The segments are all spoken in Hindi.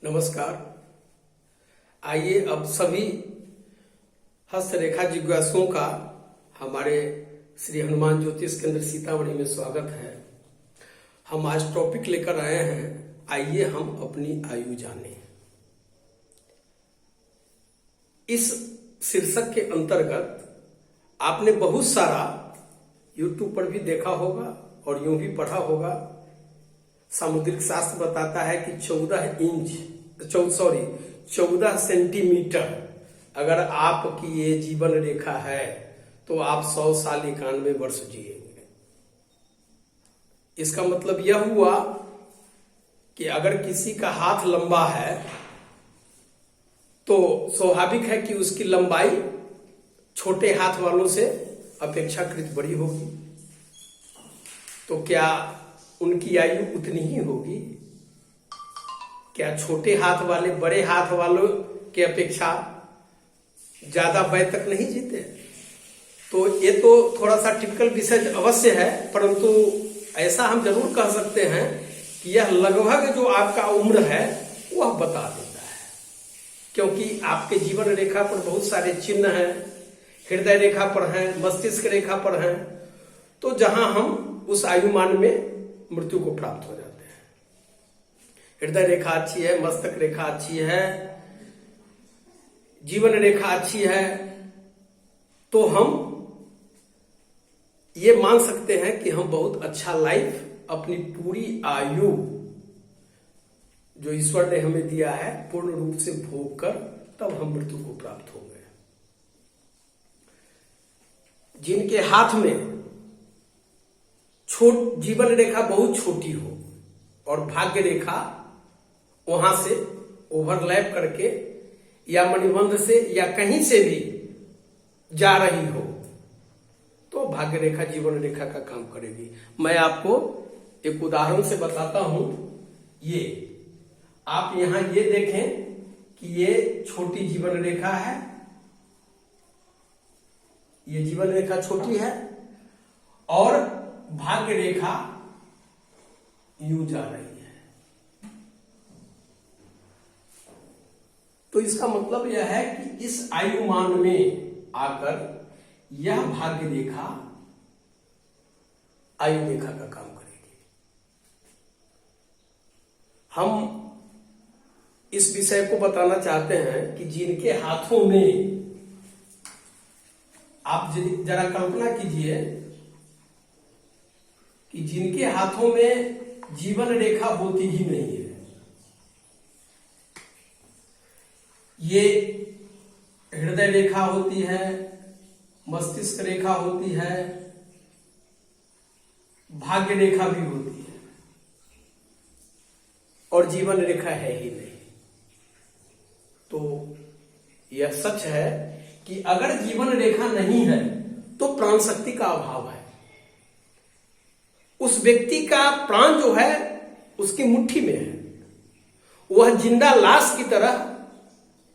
नमस्कार। आइए अब सभी हस्तरेखा जिज्ञासुओं का हमारे श्री हनुमान ज्योतिष केंद्र सीतामढ़ी में स्वागत है। हम आज टॉपिक लेकर आए हैं, आइए हम अपनी आयु जानें। इस शीर्षक के अंतर्गत आपने बहुत सारा YouTube पर भी देखा होगा और यूं भी पढ़ा होगा। सामुद्रिक शास्त्र बताता है कि 14 सेंटीमीटर अगर आपकी ये जीवन रेखा है तो आप 100 साल 91 वर्ष जिएंगे। इसका मतलब यह हुआ कि अगर किसी का हाथ लंबा है तो स्वाभाविक है कि उसकी लंबाई छोटे हाथ वालों से अपेक्षाकृत बड़ी होगी। तो क्या उनकी आयु उतनी ही होगी? क्या छोटे हाथ वाले बड़े हाथ वालों के अपेक्षा ज्यादा वय तक नहीं जीते? तो ये तो थोड़ा सा टिपिकल विषय अवश्य है, परंतु ऐसा हम जरूर कह सकते हैं कि यह लगभग जो आपका उम्र है वह बता देता है, क्योंकि आपके जीवन रेखा पर बहुत सारे चिन्ह हैं, हृदय रेखा पर हैं, मस्तिष्क रेखा पर हैं। तो जहां हम उस आयुमान में मृत्यु को प्राप्त हो जाते हैं। हृदय रेखा अच्छी है, मस्तक रेखा अच्छी है, जीवन रेखा अच्छी है, तो हम ये मान सकते हैं कि हम बहुत अच्छा लाइफ, अपनी पूरी आयु जो ईश्वर ने हमें दिया है पूर्ण रूप से भोग कर तब हम मृत्यु को प्राप्त होंगे। जिनके हाथ में जीवन रेखा बहुत छोटी हो और भाग्य रेखा वहां से ओवरलैप करके या मणिबंध से या कहीं से भी जा रही हो तो भाग्य रेखा जीवन रेखा का काम करेगी। मैं आपको एक उदाहरण से बताता हूं। ये आप यहां ये देखें कि ये छोटी जीवन रेखा है, ये जीवन रेखा छोटी है और भाग्य रेखा यूं जा रही है। तो इसका मतलब यह है कि इस आयुमान में आकर यह भाग्य रेखा आयु रेखा का काम करेगी। हम इस विषय को बताना चाहते हैं कि जिनके हाथों में, आप जरा कल्पना कीजिए कि जिनके हाथों में जीवन रेखा होती ही नहीं है, ये हृदय रेखा होती है, मस्तिष्क रेखा होती है, भाग्य रेखा भी होती है और जीवन रेखा है ही नहीं। तो यह सच है कि अगर जीवन रेखा नहीं है तो प्राण शक्ति का अभाव है। उस व्यक्ति का प्राण जो है उसकी मुट्ठी में है, वह जिंदा लाश की तरह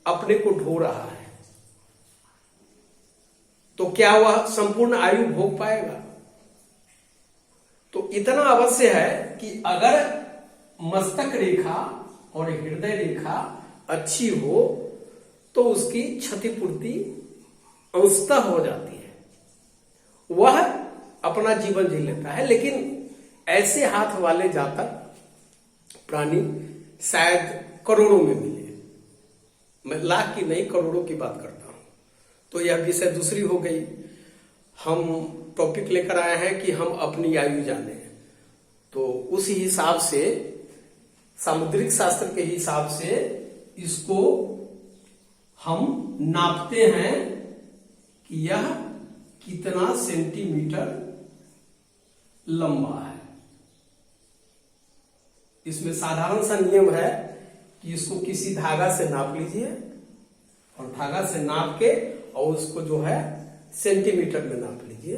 अपने को ढो रहा है। तो क्या वह संपूर्ण आयु भोग पाएगा? तो इतना अवश्य है कि अगर मस्तक रेखा और हृदय रेखा अच्छी हो तो उसकी क्षतिपूर्ति अंशतः हो जाती है, वह अपना जीवन जी लेता है। लेकिन ऐसे हाथ वाले जातक प्राणी शायद करोड़ों में मिले, मैं लाख की नहीं करोड़ों की बात करता हूं। तो यह विषय दूसरी हो गई। हम टॉपिक लेकर आए हैं कि हम अपनी आयु जाने, तो उस हिसाब से सामुद्रिक शास्त्र के हिसाब से इसको हम नापते हैं कि यह कितना सेंटीमीटर लंबा है। इसमें साधारण सा नियम है कि इसको किसी धागा से नाप लीजिए और धागा से नाप के और उसको जो है सेंटीमीटर में नाप लीजिए।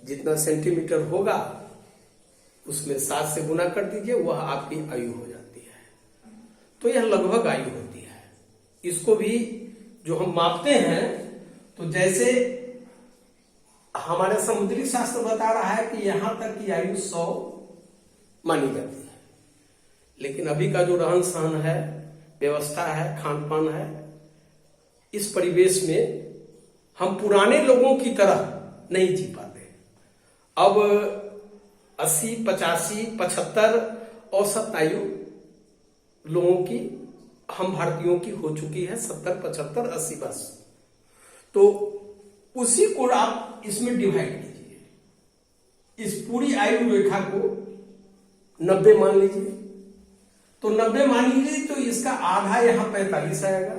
जितना सेंटीमीटर होगा उसमें 7 से गुना कर दीजिए, वह आपकी आयु हो जाती है। तो यह लगभग आयु होती है। इसको भी जो हम मापते हैं, तो जैसे हमारे समुद्री शास्त्र बता रहा है कि यहां तक की आयु 100 मानी जाती है, लेकिन अभी का जो रहन सहन है व्यवस्था है, खान पान है, इस परिवेश में हम पुराने लोगों की तरह नहीं जी पाते। अब 80, 85, 75 औसत आयु लोगों की, हम भारतीयों की हो चुकी है 70, 75, 80 बस। तो उसी को आप इसमें डिवाइड कीजिए, इस पूरी आयु रेखा को 90 मान लीजिए। तो 90 मान लीजिए तो इसका आधा यहां 45 आएगा।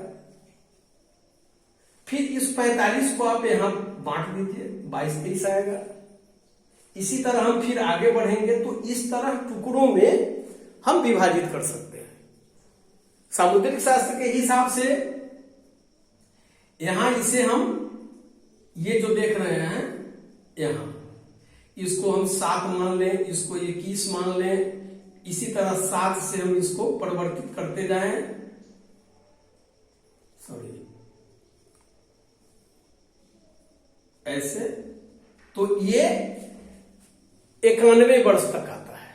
फिर इस 45 को आप यहां बांट दीजिए, 22-23 आएगा। इसी तरह हम फिर आगे बढ़ेंगे तो इस तरह टुकड़ों में हम विभाजित कर सकते हैं। सामुद्रिक शास्त्र के हिसाब से यहां इसे हम ये जो देख रहे हैं यहां, इसको हम 7 मान लें, इसको 21 मान लें। इसी तरह 7 से हम इसको परिवर्तित करते जाएं, ऐसे, तो ये 91 वर्ष तक आता है।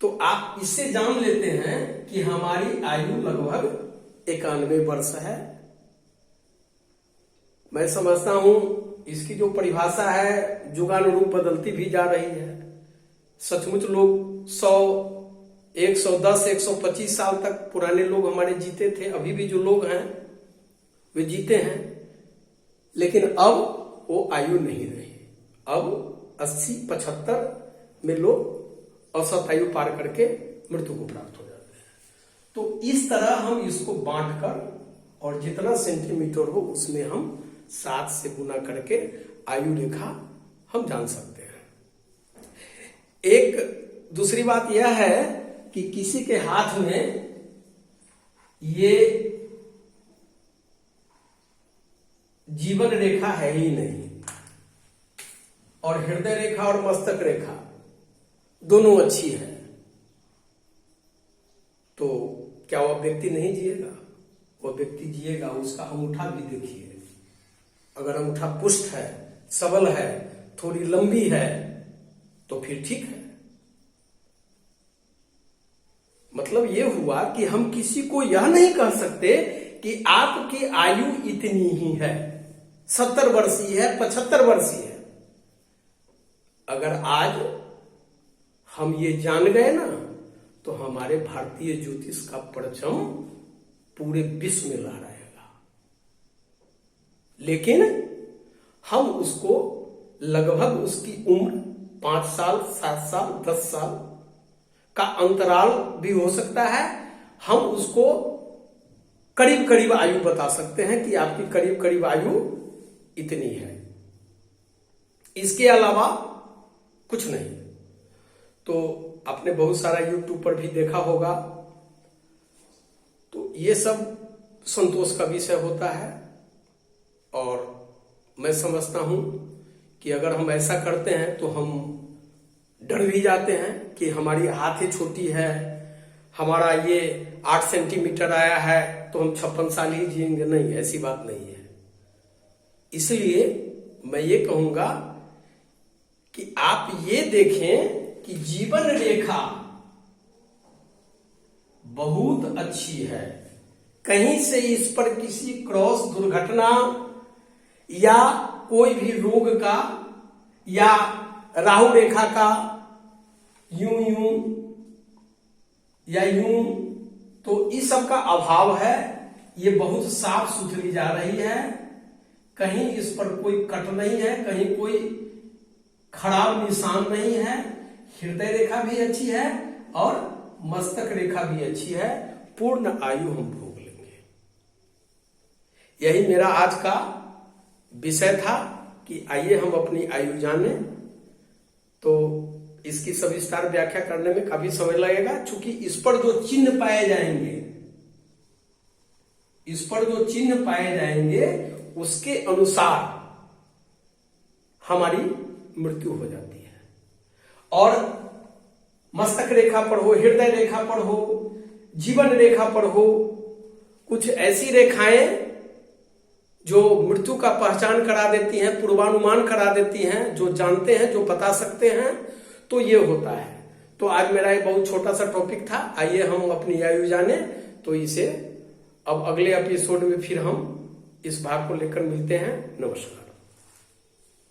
तो आप इससे जान लेते हैं कि हमारी आयु लगभग 91 वर्ष है। मैं समझता हूं इसकी जो परिभाषा है जुगानुरूप बदलती भी जा रही है। सचमुच लोग 100, 110, 125 साल तक पुराने लोग हमारे जीते थे। अभी भी जो लोग हैं वे जीते हैं, लेकिन अब वो आयु नहीं रही। अब 80, 75 में लोग औसत आयु पार करके मृत्यु को प्राप्त हो जाते हैं। तो इस तरह हम इसको बांटकर और जितना सेंटीमीटर हो उसमें हम 7 से गुना करके आयु रेखा हम जान सकते हैं। एक दूसरी बात यह है कि किसी के हाथ में ये जीवन रेखा है ही नहीं, और हृदय रेखा और मस्तक रेखा दोनों अच्छी है, तो क्या वह व्यक्ति नहीं जिएगा? वह व्यक्ति जिएगा। उसका अंगूठा भी देखिए, अगर अंगूठा पुष्ट है, सबल है, थोड़ी लंबी है, तो फिर ठीक है। मतलब यह हुआ कि हम किसी को यह नहीं कह सकते कि आपकी आयु इतनी ही है, 70 वर्षीय है, 75 वर्षीय है। अगर आज हम ये जान गए ना, तो हमारे भारतीय ज्योतिष का परचम पूरे विश्व में लहराएगा। लेकिन हम उसको लगभग उसकी उम्र 5 साल, 7 साल, 10 साल का अंतराल भी हो सकता है, हम उसको करीब करीब आयु बता सकते हैं कि आपकी करीब करीब आयु इतनी है। इसके अलावा कुछ नहीं। तो आपने बहुत सारा यूट्यूब पर भी देखा होगा, तो ये सब संतोष का विषय होता है। और मैं समझता हूं कि अगर हम ऐसा करते हैं तो हम डर भी जाते हैं कि हमारी हाथें छोटी है, हमारा ये 8 सेंटीमीटर आया है तो हम 56 साल ही जिएंगे। नहीं, ऐसी बात नहीं है। इसलिए मैं ये कहूंगा कि आप ये देखें कि जीवन रेखा बहुत अच्छी है। कहीं से इस पर किसी क्रॉस दुर्घटना या कोई भी रोग का या राहु रेखा का यूं या यूं, तो इस सब का अभाव है। ये बहुत साफ सुथरी जा रही है, कहीं इस पर कोई कट नहीं है, कहीं कोई खराब निशान नहीं है। हृदय रेखा भी अच्छी है और मस्तक रेखा भी अच्छी है। पूर्ण आयु हम भोग लेंगे। यही मेरा आज का विषय था कि आइए हम अपनी आयु जानें। तो इसकी सविस्तार व्याख्या करने में काफी समय लगेगा, क्योंकि इस पर जो चिन्ह पाए जाएंगे, इस पर जो चिन्ह पाए जाएंगे उसके अनुसार हमारी मृत्यु हो जाती है। और मस्तक रेखा पर हो, हृदय रेखा पर हो, जीवन रेखा पर हो, कुछ ऐसी रेखाएं जो मृत्यु का पहचान करा देती हैं, पूर्वानुमान करा देती हैं, जो जानते हैं, जो बता सकते हैं, तो ये होता है। तो आज मेरा एक बहुत छोटा सा टॉपिक था, आइए हम अपनी आयु जाने। तो इसे अब अगले एपिसोड में फिर हम इस भाग को लेकर मिलते हैं। नमस्कार।